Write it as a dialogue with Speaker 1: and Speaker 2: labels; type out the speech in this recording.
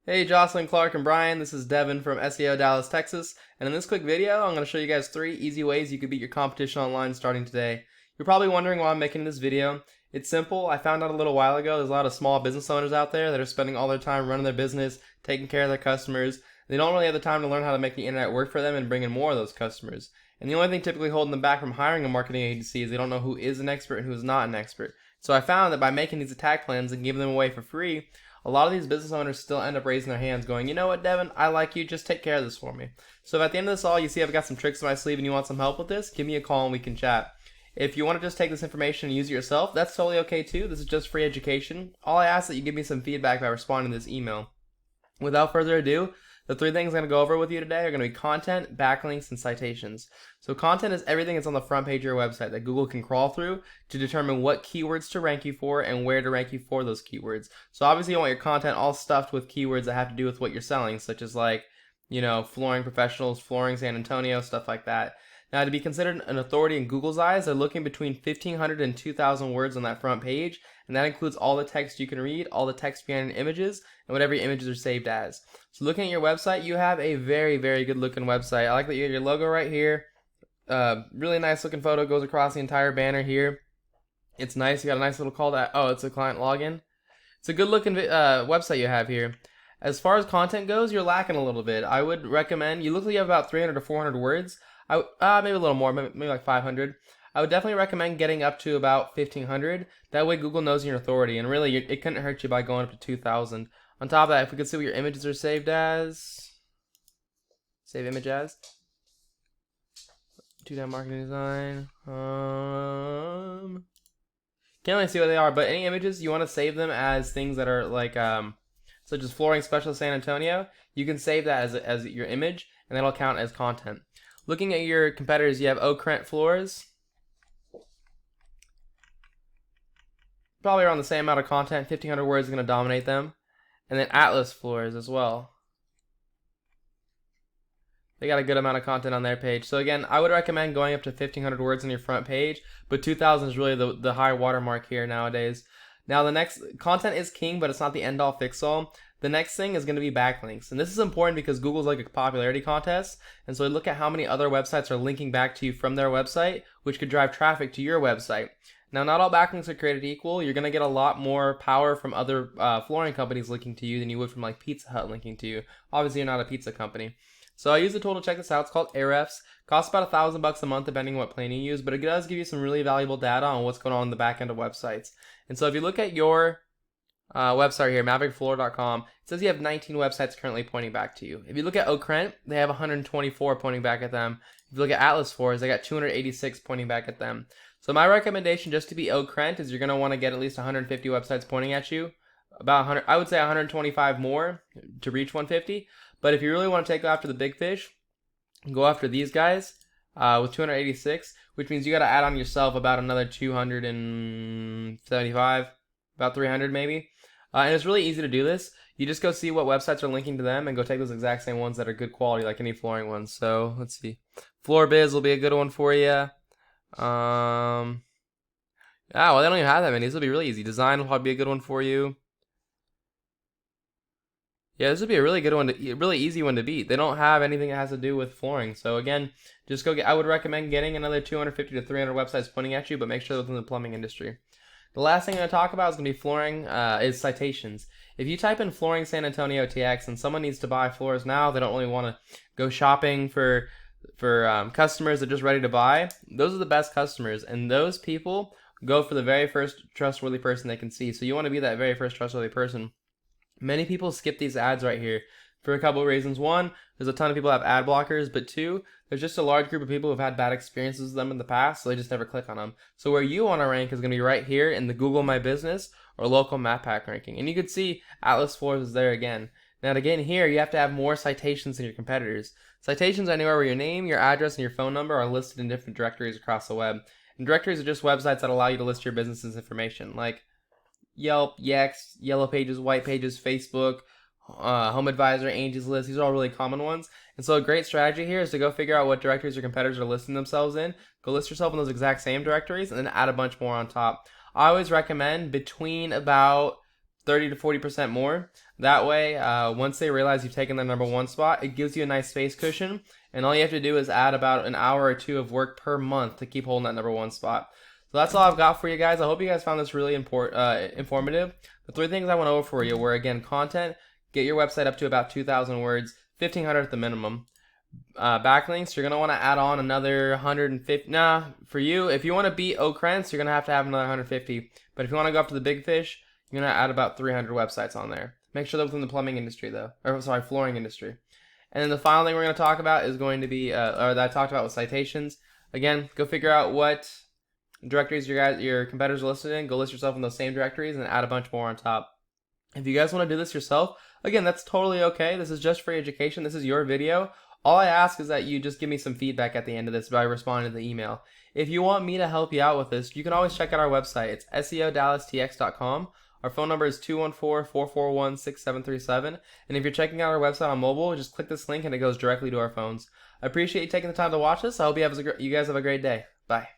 Speaker 1: Hey Joslyn, Clark, and Brian, this is Devin from SEO Dallas, Texas, and in this quick video, I'm going to show you guys 3 easy ways you could beat your competition online starting today. You're probably wondering why I'm making this video. It's simple. I found out a little while ago there's a lot of small business owners out there that are spending all their time running their business, taking care of their customers. They don't really have the time to learn how to make the internet work for them and bring in more of those customers. And the only thing typically holding them back from hiring a marketing agency is they don't know who is an expert and who is not an expert. So I found that by making these attack plans and giving them away for free, a lot of these business owners still end up raising their hands going, you know what, Devin, I like you, just take care of this for me. So if at the end of this all you see I've got some tricks in my sleeve and you want some help with this, give me a call and we can chat. If you want to just take this information and use it yourself, that's totally okay too. This is just free education. All I ask that you give me some feedback by responding to this email. Without further ado, the 3 things I'm going to go over with you today are going to be content, backlinks, and citations. So content is everything that's on the front page of your website that Google can crawl through to determine what keywords to rank you for and where to rank you for those keywords. So obviously you want your content all stuffed with keywords that have to do with what you're selling, such as flooring professionals, flooring San Antonio, stuff like that. Now, to be considered an authority in Google's eyes, they're looking between 1,500 and 2,000 words on that front page, and that includes all the text you can read, all the text behind images, and whatever your images are saved as. So looking at your website, you have a very, very good looking website. I like that you have your logo right here. Really nice looking photo goes across the entire banner here. It's nice. You got a nice little call to, it's a client login. It's a good looking website you have here. As far as content goes, you're lacking a little bit. I would recommend, you look like you have about 300 to 400 words. Maybe a little more, maybe like 500. I would definitely recommend getting up to about 1,500. That way Google knows your authority, and really it couldn't hurt you by going up to 2,000. On top of that, if we could see what your images are saved as, save image as, 2-down marketing design. Can't really see what they are, but any images you want to save them as things that are like such as flooring specialist San Antonio. You can save that as your image, and that'll count as content. Looking at your competitors, you have Oakrent Floors. Probably around the same amount of content. 1,500 words is going to dominate them. And then Atlas Floors as well. They got a good amount of content on their page. So again, I would recommend going up to 1,500 words on your front page, but 2,000 is really the high watermark here nowadays. Now the next, content is king, but it's not the end all fix all. The next thing is going to be backlinks. And this is important because Google's like a popularity contest. And so look at how many other websites are linking back to you from their website, which could drive traffic to your website. Now, not all backlinks are created equal. You're going to get a lot more power from other flooring companies linking to you than you would from like Pizza Hut linking to you. Obviously, you're not a pizza company. So I use a tool to check this out. It's called Ahrefs. Costs about $1,000 a month depending on what plan you use, but it does give you some really valuable data on what's going on in the back end of websites. And so if you look at your website here, maverickfloor.com, it says you have 19 websites currently pointing back to you. If you look at Oakrent, they have 124 pointing back at them. If you look at Atlas Floors, they got 286 pointing back at them. So my recommendation just to be Oakrent is you're going to want to get at least 150 websites pointing at you. About 100, I would say 125 more to reach 150. But if you really want to take after the big fish, go after these guys with 286, which means you got to add on yourself about another 275, about 300 maybe. And it's really easy to do this. You just go see what websites are linking to them and go take those exact same ones that are good quality, like any flooring ones. So let's see. Floor Biz will be a good one for you. Well, they don't even have that many. This will be really easy. Design will probably be a good one for you. Yeah, this would be a really good one, really easy one to beat. They don't have anything that has to do with flooring. So again, just go get, I would recommend getting another 250 to 300 websites pointing at you, but make sure they're within the plumbing industry. The last thing I'm going to talk about is going to be flooring, is citations. If you type in flooring San Antonio TX and someone needs to buy floors now, they don't really want to go shopping for customers that are just ready to buy, those are the best customers, and those people go for the very first trustworthy person they can see. So you want to be that very first trustworthy person. Many people skip these ads right here for a couple of reasons. One, there's a ton of people that have ad blockers, but two, there's just a large group of people who've had bad experiences with them in the past, so they just never click on them. So where you want to rank is going to be right here in the Google My Business or local map pack ranking. And you can see Atlas Floors is there again. Now to get in here, you have to have more citations than your competitors. Citations are anywhere where your name, your address, and your phone number are listed in different directories across the web. And directories are just websites that allow you to list your business's information, like Yelp, Yext, Yellow Pages, White Pages, Facebook, Home Advisor, Angie's List. These are all really common ones. And so a great strategy here is to go figure out what directories your competitors are listing themselves in. Go list yourself in those exact same directories and then add a bunch more on top. I always recommend between about 30 to 40% more. That way, once they realize you've taken the #1 spot, it gives you a nice space cushion, and all you have to do is add about an hour or two of work per month to keep holding that #1 spot. So that's all I've got for you guys. I hope you guys found this really informative. The 3 things I went over for you were, again, content, get your website up to about 2,000 words, 1,500 at the minimum. Backlinks, you're going to want to add on another 150. Nah, for you, if you want to beat Okrens, you're going to have another 150. But if you want to go up to the big fish, you're going to add about 300 websites on there. Make sure they're within the plumbing industry, though. Or, sorry, flooring industry. And then the final thing we're going to talk about is going to be, or that I talked about, with citations. Again, go figure out what directories your competitors are listed in. Go list yourself in those same directories and add a bunch more on top. If you guys want to do this yourself, again, that's totally okay. This is just free education. This is your video. All I ask is that you just give me some feedback at the end of this by responding to the email. If you want me to help you out with this, you can always check out our website. It's SEODallasTX.com. Our phone number is 214-441-6737. And if you're checking out our website on mobile, just click this link and it goes directly to our phones. I appreciate you taking the time to watch this. I hope you guys have a great day. Bye.